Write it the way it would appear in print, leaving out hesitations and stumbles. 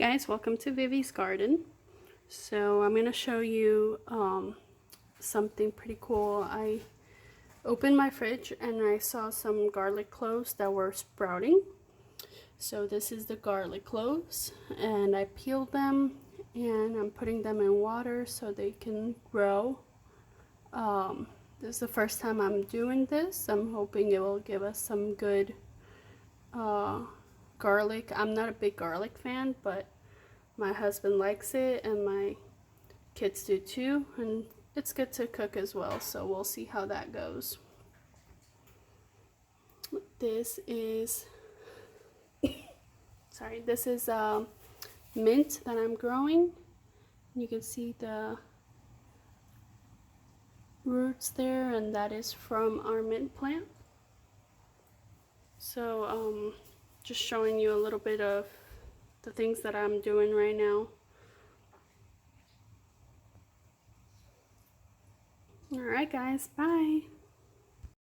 Guys, welcome to Vivi's Garden. So I'm going to show you something pretty cool. I opened my fridge and I saw some garlic cloves that were sprouting. So this is the garlic cloves, and I peeled them and I'm putting them in water so they can grow. This is the first time I'm doing this. I'm hoping it will give us some good garlic. I'm not a big garlic fan, but my husband likes it and my kids do too, and it's good to cook as well, so we'll see how that goes. This is this is mint that I'm growing. You can see the roots there, and that is from our mint plant. So just showing you a little bit of the things that I'm doing right now. Alright guys, bye!